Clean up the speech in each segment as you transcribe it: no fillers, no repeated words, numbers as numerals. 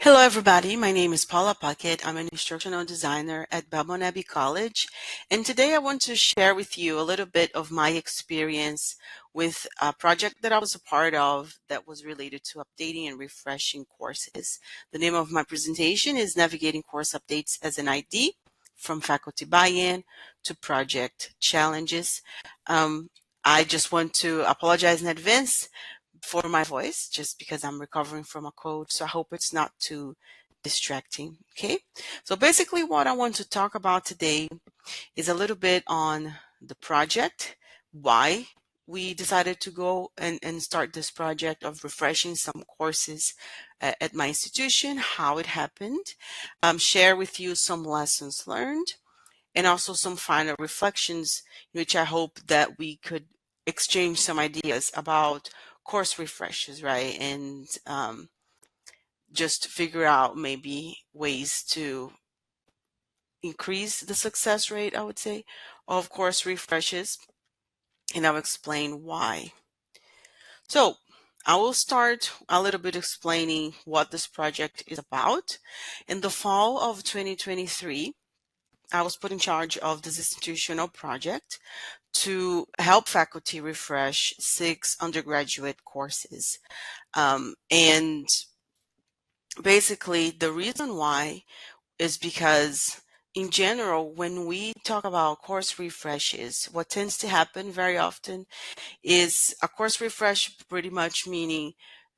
Hello, everybody. My name is Paula Puckett. I'm an instructional designer at Belmont Abbey College. And today I want to share with you a little bit of my experience with a project that I was a part of that was related to updating and refreshing courses. The name of my presentation is Navigating Course Updates as an ID from Faculty Buy-in to Project Challenges. Um, I just want to apologize in advance for my voice just because I'm recovering from a cold. So I hope it's not too distracting. Okay. So basically, what I want to talk about today is a little bit on the project, why we decided to go and start this project of refreshing some courses at my institution, how it happened, share with you some lessons learned, and also some final reflections, which I hope that we could exchange some ideas about course refreshes, right? And just figure out maybe ways to increase the success rate, I would say, of course refreshes. And I'll explain why. So I will start a little bit explaining what this project is about. In the fall of 2023, I was put in charge of this institutional project to help faculty refresh 6 undergraduate courses. And basically, the reason why is because, in general, when we talk about course refreshes, what tends to happen very often is a course refresh, pretty much meaning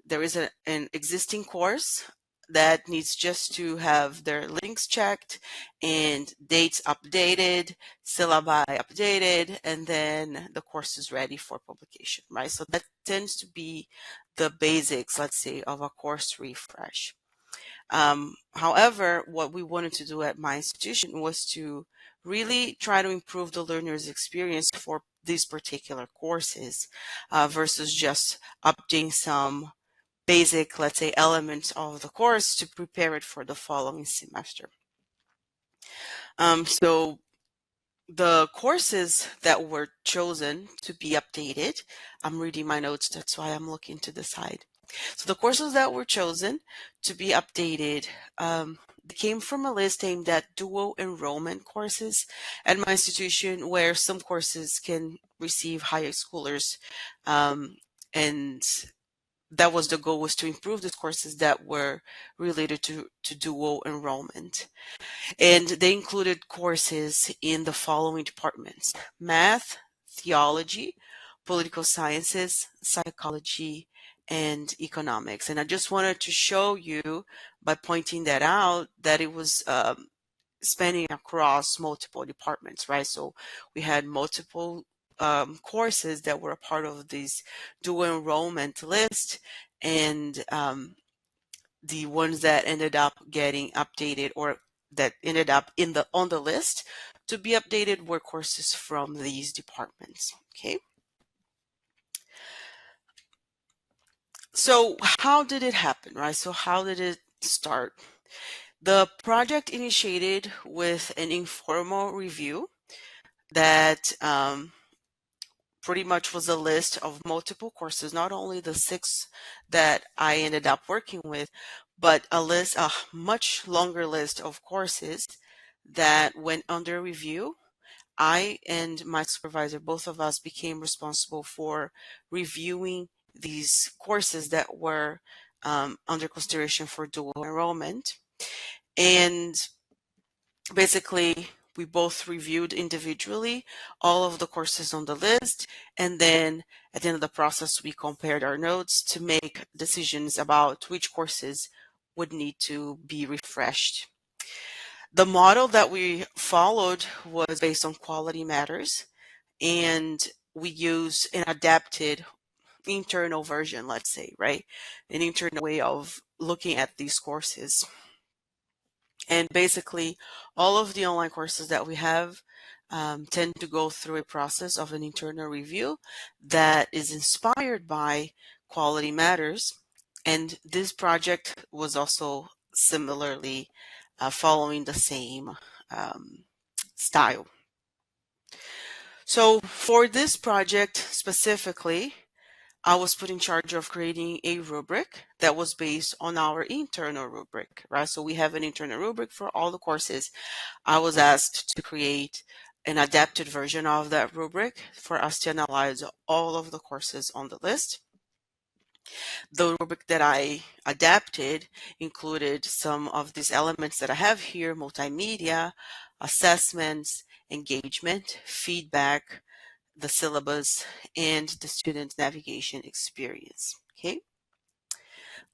there is an existing course that needs just to have their links checked and dates updated, syllabi updated, and then the course is ready for publication, right? So that tends to be the basics, let's say, of a course refresh. However, what we wanted to do at my institution was to really try to improve the learner's experience for these particular courses versus just updating some basic, let's say, elements of the course to prepare it for the following semester. So the courses that were chosen to be updated, I'm reading my notes, that's why I'm looking to the side. So the courses that were chosen to be updated came from a list aimed at dual enrollment courses at my institution, where some courses can receive higher schoolers, and that was the goal, was to improve the courses that were related to dual enrollment. And they included courses in the following departments: math, theology, political sciences, psychology, and economics. And I just wanted to show you by pointing that out that it was spanning across multiple departments, right? So we had multiple courses that were a part of this dual enrollment list, and the ones that ended up getting updated, or that ended up in the on the list to be updated, were courses from these departments. Okay. So how did it happen, right? So how did it start? The project initiated with an informal review that pretty much was a list of multiple courses, not only the 6 that I ended up working with, but a much longer list of courses that went under review. I and my supervisor, both of us, became responsible for reviewing these courses that were under consideration for dual enrollment. And basically, we both reviewed individually all of the courses on the list, and then at the end of the process, we compared our notes to make decisions about which courses would need to be refreshed. The model that we followed was based on quality matters, and we used an adapted internal version, let's say, right? An internal way of looking at these courses. And basically, all of the online courses that we have tend to go through a process of an internal review that is inspired by quality matters. And this project was also similarly following the same style. So for this project specifically, I was put in charge of creating a rubric that was based on our internal rubric, right? So we have an internal rubric for all the courses. I was asked to create an adapted version of that rubric for us to analyze all of the courses on the list. The rubric that I adapted included some of these elements that I have here: multimedia, assessments, engagement, feedback, the syllabus, and the student navigation experience. Okay.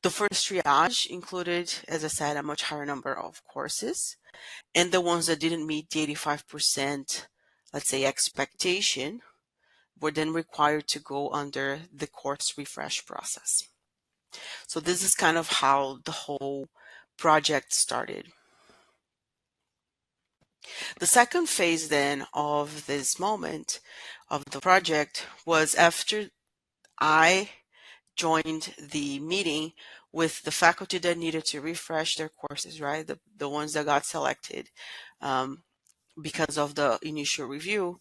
The first triage included, as I said, a much higher number of courses, and the ones that didn't meet the 85%, let's say, expectation, were then required to go under the course refresh process. So this is kind of how the whole project started. The second phase then of this moment of the project was after I joined the meeting with the faculty that needed to refresh their courses, right? The ones that got selected because of the initial review.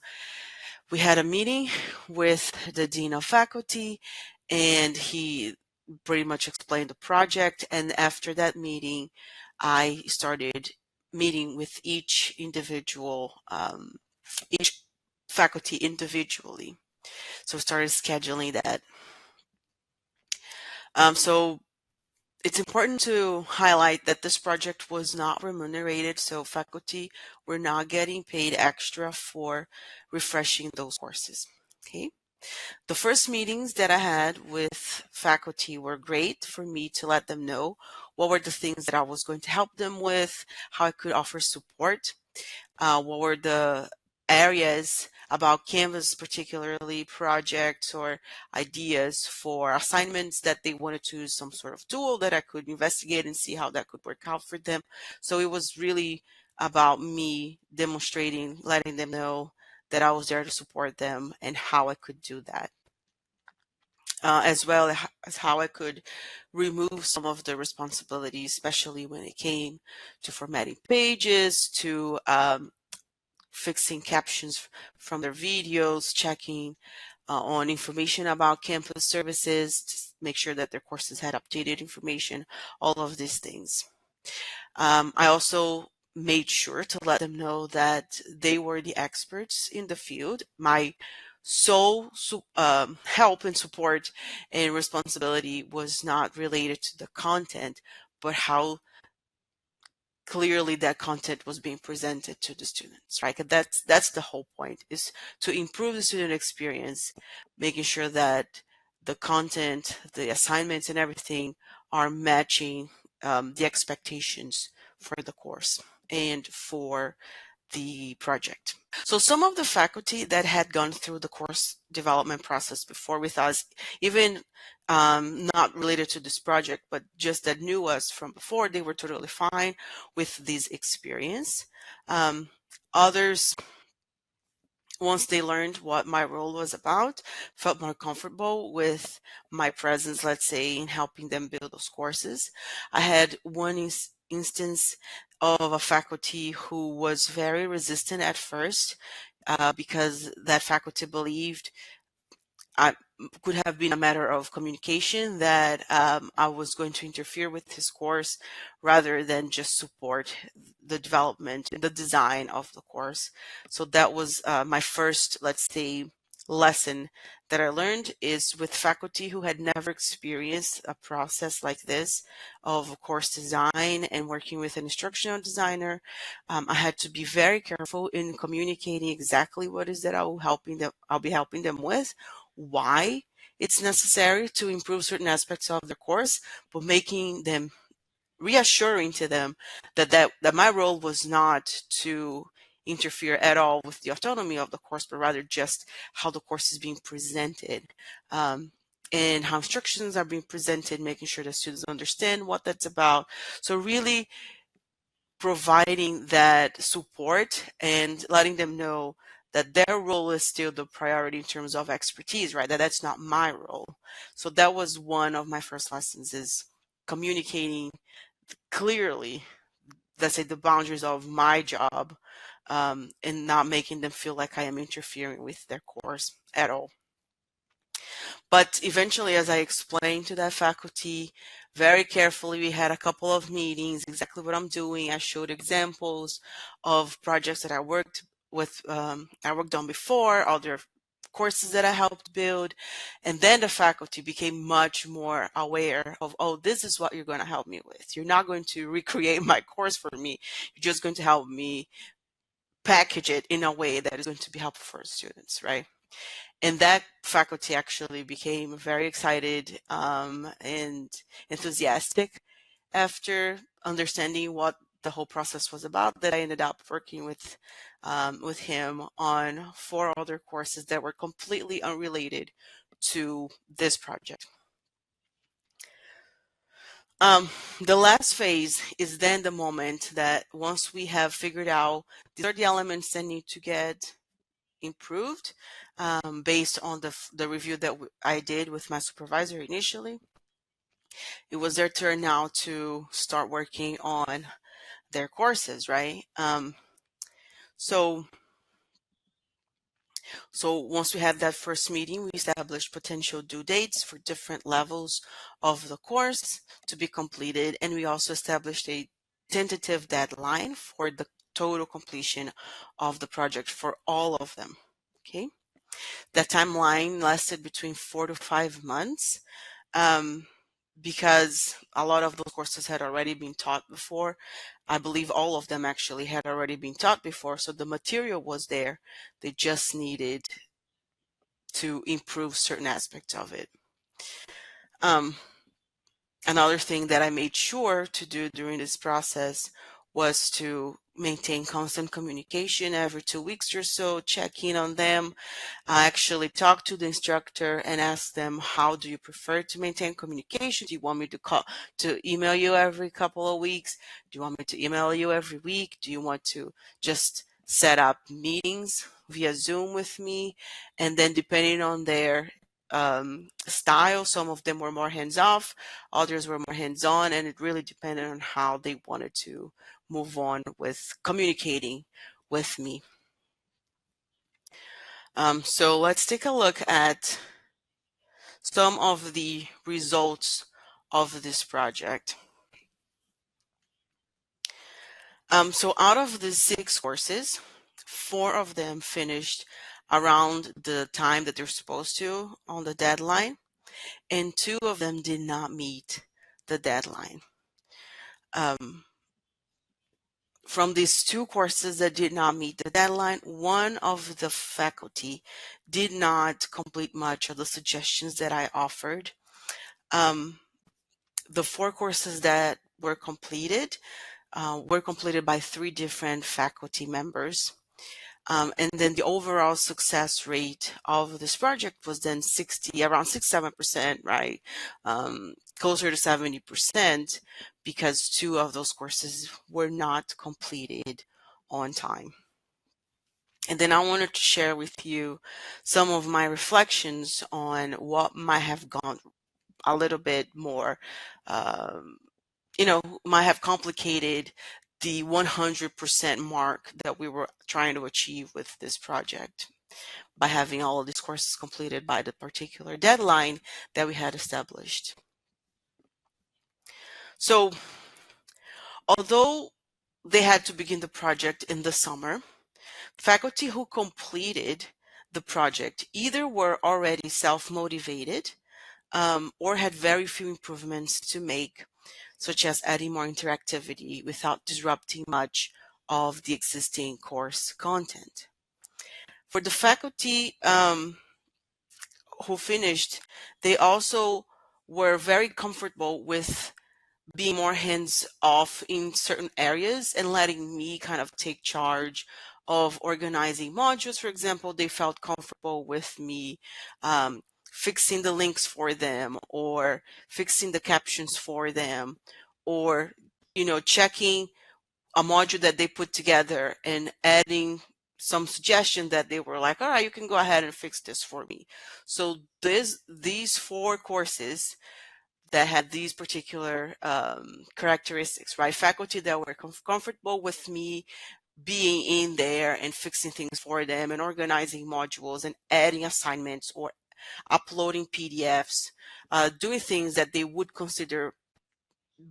We had a meeting with the dean of faculty, and he pretty much explained the project. And after that meeting, I started meeting with each individual, each faculty individually. So started scheduling that. So it's important to highlight that this project was not remunerated, so faculty were not getting paid extra for refreshing those courses. Okay. The first meetings that I had with faculty were great for me to let them know what were the things that I was going to help them with, how I could offer support, what were the areas about Canvas, particularly projects or ideas for assignments that they wanted to use some sort of tool that I could investigate and see how that could work out for them. So it was really about me demonstrating, letting them know that I was there to support them and how I could do that. As well as how I could remove some of the responsibilities, especially when it came to formatting pages, to fixing captions from their videos, checking on information about campus services, to make sure that their courses had updated information, all of these things. I also made sure to let them know that they were the experts in the field. My sole help and support and responsibility was not related to the content, but how clearly that content was being presented to the students, right? 'Cause that's the whole point, is to improve the student experience, making sure that the content, the assignments, and everything are matching the expectations for the course and for the project. So some of the faculty that had gone through the course development process before with us, even not related to this project, but just that knew us from before, they were totally fine with this experience. Others, once they learned what my role was about, felt more comfortable with my presence, let's say, in helping them build those courses. I had one instance of a faculty who was very resistant at first because that faculty believed I could have been a matter of communication, that I was going to interfere with his course rather than just support the development and the design of the course. So that was my first, let's say, lesson that I learned, is with faculty who had never experienced a process like this of course design and working with an instructional designer. I had to be very careful in communicating exactly what is that I'll be helping them with, why it's necessary to improve certain aspects of the course, but making them, reassuring to them that my role was not to interfere at all with the autonomy of the course, but rather just how the course is being presented, and how instructions are being presented, making sure that students understand what that's about. So really providing that support and letting them know that their role is still the priority in terms of expertise, right? That's not my role. So that was one of my first lessons, is communicating clearly, let's say, the boundaries of my job, and not making them feel like I am interfering with their course at all. But eventually, as I explained to that faculty very carefully, we had a couple of meetings, exactly what I'm doing. I showed examples of projects that I worked with, I worked on before, other courses that I helped build. And then the faculty became much more aware of, oh, this is what you're going to help me with. You're not going to recreate my course for me. You're just going to help me package it in a way that is going to be helpful for students, right? And that faculty actually became very excited and enthusiastic after understanding what the whole process was about, that I ended up working with him on 4 other courses that were completely unrelated to this project. Um, the last phase is then the moment that once we have figured out these are the elements that need to get improved based on the review that I did with my supervisor initially. It was their turn now to start working on their courses, right? So once we had that first meeting, we established potential due dates for different levels of the course to be completed, and we also established a tentative deadline for the total completion of the project for all of them. Okay. That timeline lasted between 4 to 5 months because a lot of those courses had already been taught before. I believe all of them actually had already been taught before, so the material was there. They just needed to improve certain aspects of it. Another thing that I made sure to do during this process was to maintain constant communication every 2 weeks or so, check in on them. I actually talk to the instructor and ask them, how do you prefer to maintain communication? Do you want me to email you every couple of weeks? Do you want me to email you every week? Do you want to just set up meetings via Zoom with me? And then depending on their style, some of them were more hands-off, others were more hands-on, and it really depended on how they wanted to move on with communicating with me. So let's take a look at some of the results of this project. So out of the 6 courses, 4 of them finished around the time that they're supposed to on the deadline, and 2 of them did not meet the deadline. From these 2 courses that did not meet the deadline, one of the faculty did not complete much of the suggestions that I offered. The 4 courses that were completed by 3 different faculty members. And then the overall success rate of this project was then around 6-7%, right? Closer to 70%, because 2 of those courses were not completed on time. And then I wanted to share with you some of my reflections on what might have gone a little bit more, might have complicated the 100% mark that we were trying to achieve with this project by having all of these courses completed by the particular deadline that we had established. So, although they had to begin the project in the summer, faculty who completed the project either were already self-motivated or had very few improvements to make, such as adding more interactivity without disrupting much of the existing course content. For the faculty who finished, they also were very comfortable with being more hands off in certain areas and letting me kind of take charge of organizing modules. For example, they felt comfortable with me fixing the links for them, or fixing the captions for them, or checking a module that they put together and adding some suggestion that they were like, all right, you can go ahead and fix this for me. So these 4 courses that had these particular characteristics, right? Faculty that were comfortable with me being in there and fixing things for them and organizing modules and adding assignments or uploading PDFs, doing things that they would consider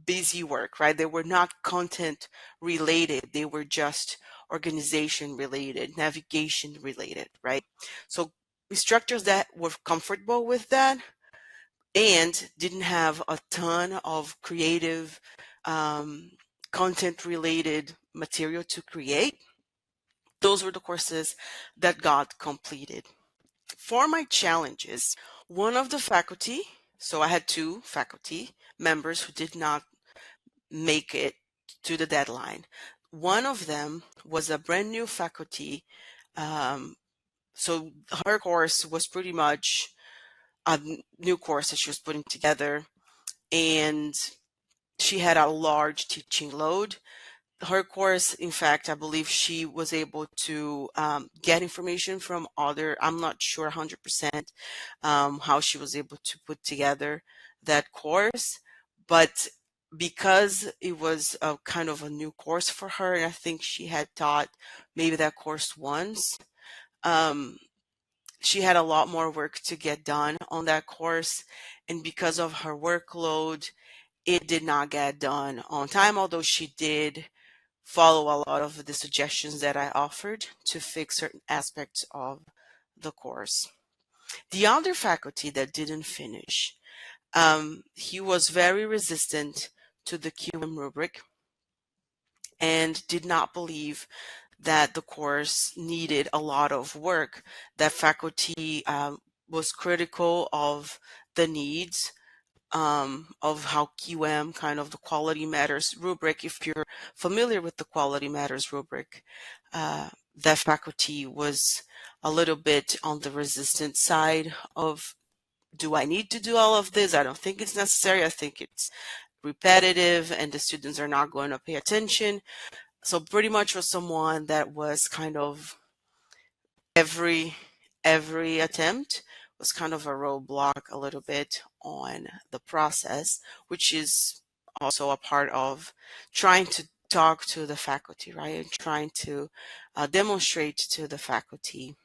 busy work, right? They were not content related. They were just organization related, navigation related, right? So instructors that were comfortable with that and didn't have a ton of creative um, content related material to create, those were the courses that got completed. For my challenges, one of the faculty, so I had two faculty members who did not make it to the deadline. One of them was a brand new faculty. Um, so her course was pretty much a new course that she was putting together, and she had a large teaching load. Her course, in fact, I believe she was able to get information from other, I'm not sure 100% how she was able to put together that course, but because it was a kind of a new course for her, and I think she had taught maybe that course once, um, she had a lot more work to get done on that course. And because of her workload, it did not get done on time, although she did follow a lot of the suggestions that I offered to fix certain aspects of the course. The other faculty that didn't finish, he was very resistant to the QM rubric and did not believe that the course needed a lot of work. That faculty was critical of the needs of how QM, kind of the quality matters rubric. If you're familiar with the quality matters rubric, that faculty was a little bit on the resistant side of, do I need to do all of this? I don't think it's necessary. I think it's repetitive and the students are not going to pay attention. So pretty much was someone that was kind of every every attempt was kind of a roadblock a little bit on the process, which is also a part of trying to talk to the faculty, right? And trying to demonstrate to the faculty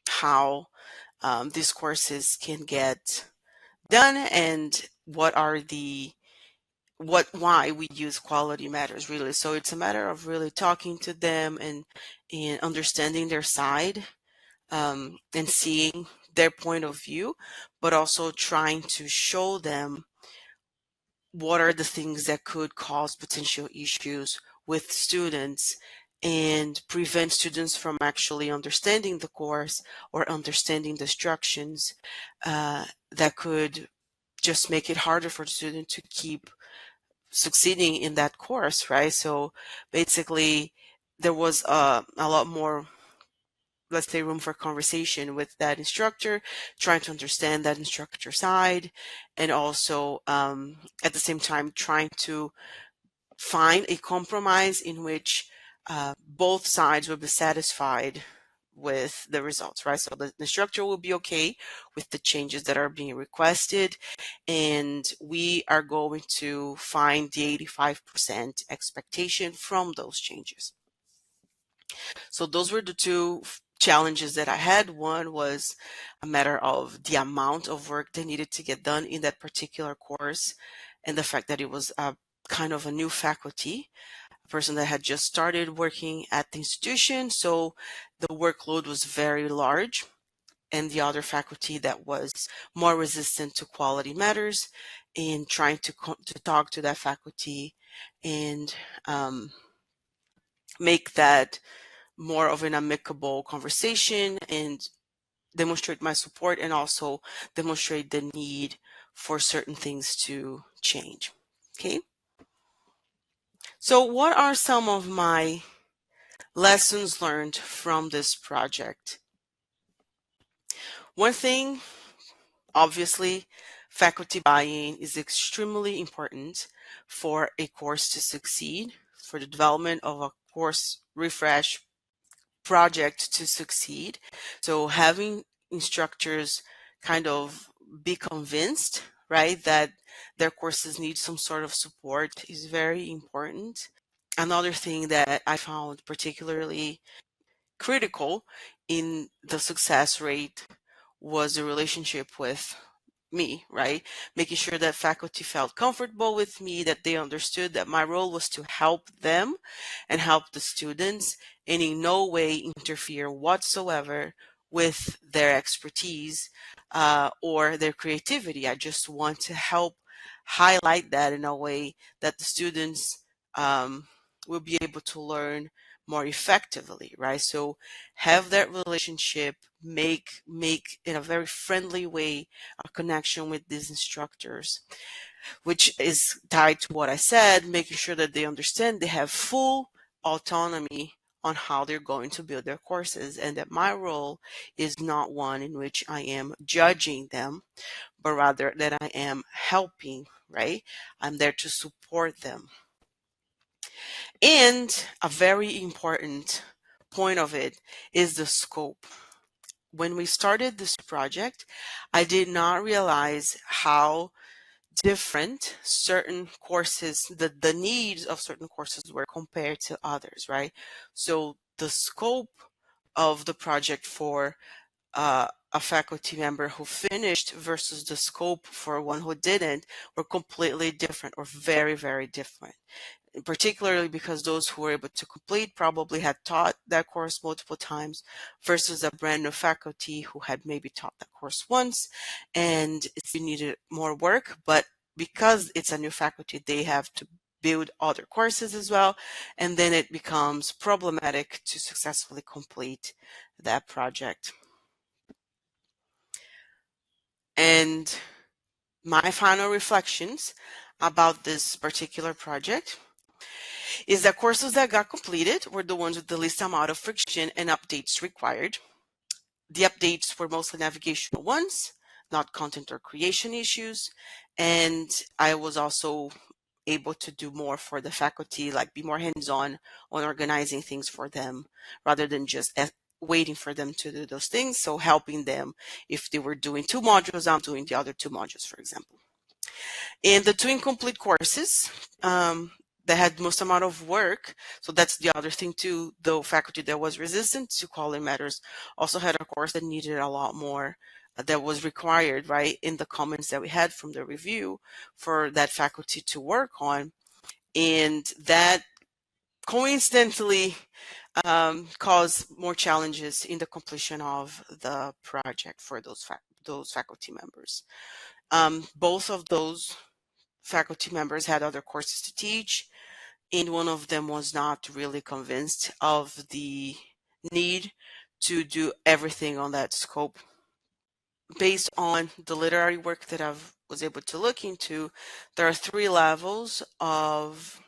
how these courses can get done and what are the why we use quality matters, really. So it's a matter of really talking to them and understanding their side, and seeing their point of view, but also trying to show them what are the things that could cause potential issues with students and prevent students from actually understanding the course or understanding the instructions, that could just make it harder for the student to keep succeeding in that course, right? So basically, there was a lot more, let's say, room for conversation with that instructor, trying to understand that instructor side, and also at the same time trying to find a compromise in which both sides will be satisfied with the results, right? So the instructor will be okay with the changes that are being requested, and we are going to find the 85% expectation from those changes. So those were the two challenges that I had. One was a matter of the amount of work that needed to get done in that particular course, and the fact that it was a kind of a new faculty, a person that had just started working at the institution. So the workload was very large. And the other faculty that was more resistant to quality matters, and trying to talk to that faculty and make that more of an amicable conversation and demonstrate my support and also demonstrate the need for certain things to change. Okay. So what are some of my lessons learned from this project? One thing, obviously, faculty buy-in is extremely important for a course to succeed, for the development of a course refresh project to succeed. So having instructors kind of be convinced, right, that their courses need some sort of support is very important. Another thing that I found particularly critical in the success rate was the relationship with me, right? Making sure that faculty felt comfortable with me, that they understood that my role was to help them and help the students, and in no way interfere whatsoever with their expertise or their creativity. I just want to help highlight that in a way that the students um, will be able to learn more effectively, right? So have that relationship, make in a very friendly way a connection with these instructors, which is tied to what I said, making sure that they understand they have full autonomy on how they're going to build their courses, and that my role is not one in which I am judging them, but rather that I am helping, right? I'm there to support them. And a very important point of it is the scope. When we started this project, I did not realize how different certain courses, the needs of certain courses were compared to others, right? So the scope of the project for a faculty member who finished versus the scope for one who didn't were completely different, or very, very different, particularly because those who were able to complete probably had taught that course multiple times versus a brand new faculty who had maybe taught that course once and it needed more work. But because it's a new faculty, they have to build other courses as well. And then it becomes problematic to successfully complete that project. And my final reflections about this particular project is that courses that got completed were the ones with the least amount of friction and updates required. The updates were mostly navigational ones, not content or creation issues. And I was also able to do more for the faculty, like be more hands-on on organizing things for them rather than just waiting for them to do those things. So helping them, if they were doing 2 modules, I'm doing the other 2 modules, for example. And the 2 incomplete courses that had most amount of work, so that's the other thing too, the faculty that was resistant to quality matters also had a course that needed a lot more that was required, right, in the comments that we had from the review for that faculty to work on. And that coincidentally caused more challenges in the completion of the project for those faculty members. Both of those faculty members had other courses to teach, and one of them was not really convinced of the need to do everything on that scope. Based on the literary work that I was able to look into, there are 3 levels of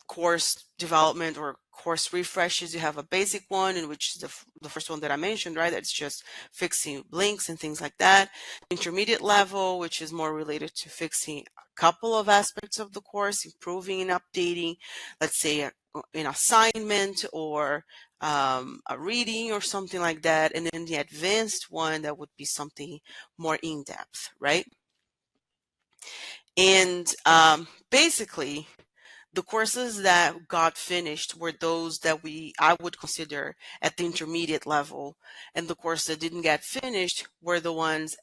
course development or course refreshes. You have a basic one, in which is the first one that I mentioned, right? That's just fixing links and things like that. Intermediate level, which is more related to fixing a couple of aspects of the course, improving and updating, let's say an assignment or a reading or something like that. And then the advanced one, that would be something more in depth, right? And basically, the courses that got finished were those that I would consider at the intermediate level, and the courses that didn't get finished were the ones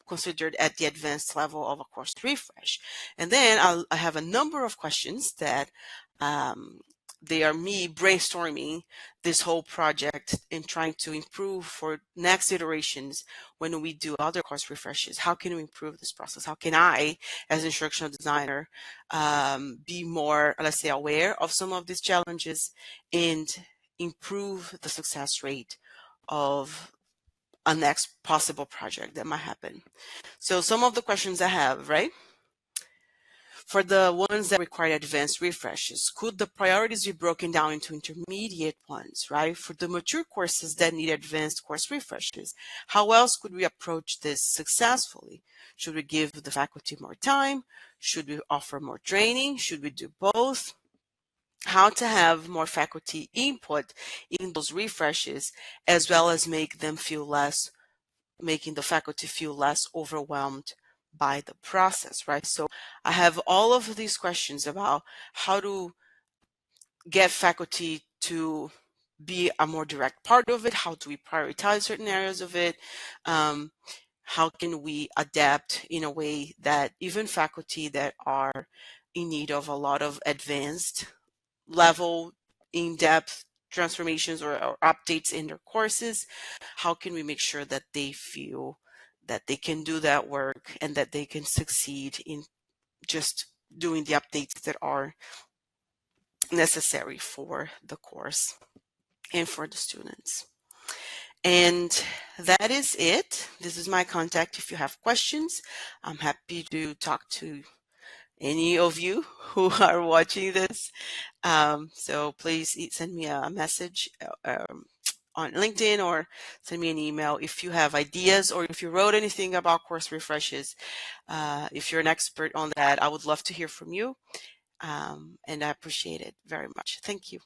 considered at the advanced level of a course refresh. And then I have a number of questions that they are me brainstorming this whole project and trying to improve for next iterations when we do other course refreshes. How can we improve this process? How can I, as an instructional designer, be more, let's say, aware of some of these challenges and improve the success rate of a next possible project that might happen? So some of the questions I have, right? For the ones that require advanced refreshes, could the priorities be broken down into intermediate ones, right? For the mature courses that need advanced course refreshes, how else could we approach this successfully? Should we give the faculty more time? Should we offer more training? Should we do both? How to have more faculty input in those refreshes, as well as making the faculty feel less overwhelmed by the process, right? So I have all of these questions about how to get faculty to be a more direct part of it. How do we prioritize certain areas of it? how can we adapt in a way that even faculty that are in need of a lot of advanced level, in-depth transformations or updates in their courses, how can we make sure that they feel that they can do that work and that they can succeed in just doing the updates that are necessary for the course and for the students. And that is it. This is my contact. If you have questions, I'm happy to talk to any of you who are watching this. So please send me a message on LinkedIn or send me an email if you have ideas or if you wrote anything about course refreshes. If you're an expert on that, I would love to hear from you. And I appreciate it very much. Thank you.